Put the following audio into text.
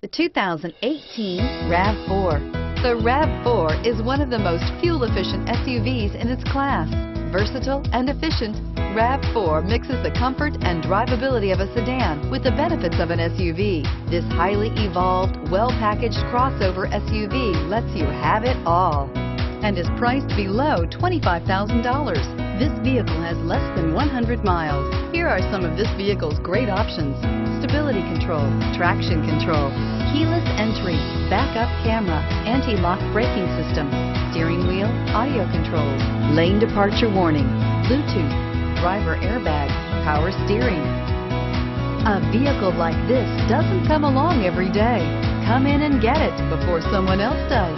The 2018 RAV4. The RAV4 is one of the most fuel-efficient SUVs in its class. Versatile and efficient, RAV4 mixes the comfort and drivability of a sedan with the benefits of an SUV. This highly evolved, well-packaged crossover SUV lets you have it all and is priced below $25,000. This vehicle has less than 100 miles. Here are some of this vehicle's great options: stability control, traction control, keyless entry, backup camera, anti-lock braking system, steering wheel audio controls, lane departure warning, Bluetooth, driver airbag, power steering. A vehicle like this doesn't come along every day. Come in and get it before someone else does.